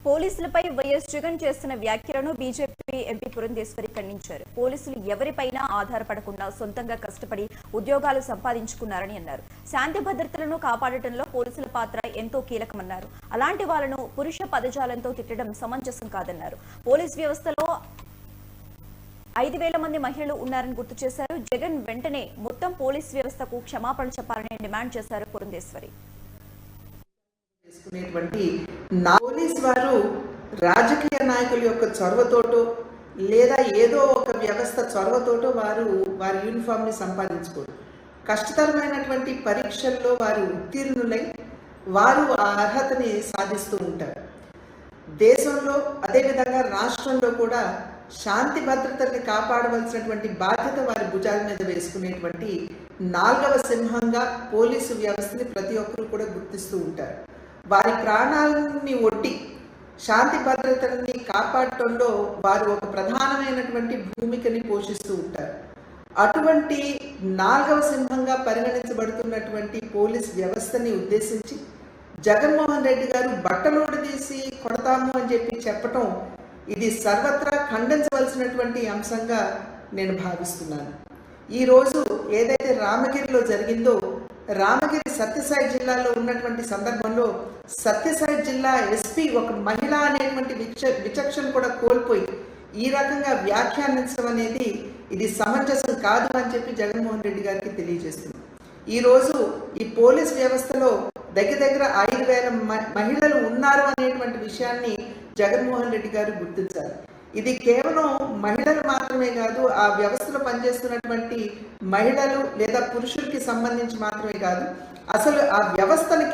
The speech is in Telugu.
పోలీసులపై వైఎస్ జగన్ చేస్తున్న వ్యాఖ్యలను బీజేపీ ఎంపీ పురంధేశ్వరి ఖండించారు. పోలీసులు ఎవరిపైనా ఆధారపడకుండా సొంతంగా కష్టపడి ఉద్యోగాలు సంపాదించుకున్నారని అన్నారు. శాంతి భద్రతలను కాపాడటంలో పోలీసుల పాత్ర ఎంతో కీలకమన్నారు. అలాంటి వాళ్లను పురుష పదజాలంతో తిట్టడం సమంజసం కాదన్నారు. పోలీస్ వ్యవస్థలో 5,000 మంది మహిళలు ఉన్నారని గుర్తు చేశారు. జగన్ వెంటనే మొత్తం పోలీస్ వ్యవస్థకు క్షమాపణ చెప్పాలని డిమాండ్ చేశారు పురంధేశ్వరి. పోలీస్ వారు రాజకీయ నాయకుల యొక్క చొరవతోటో లేదా ఏదో ఒక వ్యవస్థ చొరవతోటో వారి యూనిఫామ్ ని సంపాదించుకోరు. కష్టతరమైనటువంటి పరీక్షల్లో వారు ఉత్తీర్ణులై వారు ఆ అర్హతని సాధిస్తూ ఉంటారు. దేశంలో అదేవిధంగా రాష్ట్రంలో కూడా శాంతి భద్రతల్ని కాపాడవలసినటువంటి బాధ్యత వారి భుజాల మీద వేసుకునేటువంటి 4వ సింహంగా పోలీసు వ్యవస్థని ప్రతి ఒక్కరూ కూడా గుర్తిస్తూ ఉంటారు. వారి ప్రాణాలని ఒడ్డి శాంతి భద్రతల్ని కాపాడటంలో వారు ఒక ప్రధానమైనటువంటి భూమికని పోషిస్తూ ఉంటారు. అటువంటి 4వ సింహంగా పరిగణించబడుతున్నటువంటి పోలీస్ వ్యవస్థని ఉద్దేశించి జగన్మోహన్ రెడ్డి గారు బట్టలోడు తీసి కొడతాము అని చెప్పటం ఇది సర్వత్రా ఖండించవలసినటువంటి అంశంగా నేను భావిస్తున్నాను. ఈరోజు ఏదైతే రామగిరిలో జరిగిందో, రామగిరి సత్యసాయి జిల్లాలో ఉన్నటువంటి సందర్భంలో సత్యసాయి జిల్లా ఎస్పీ ఒక మహిళ అనేటువంటి విచక్షణ కూడా కోల్పోయి ఈ రకంగా వ్యాఖ్యానించడం అనేది ఇది సమంజసం కాదు అని చెప్పి జగన్మోహన్ రెడ్డి గారికి తెలియజేస్తుంది. ఈరోజు ఈ పోలీస్ వ్యవస్థలో దగ్గర 5,000 మహిళలు ఉన్నారు అనేటువంటి విషయాన్ని జగన్మోహన్ రెడ్డి గారు గుర్తించాలి. ఇది కేవలం మహిళలు మాత్రమే కాదు, ఆ వ్యవస్థలో పనిచేస్తున్నటువంటి మహిళలు లేదా పురుషులకి సంబంధించి మాత్రమే కాదు, అసలు ఆ వ్యవస్థను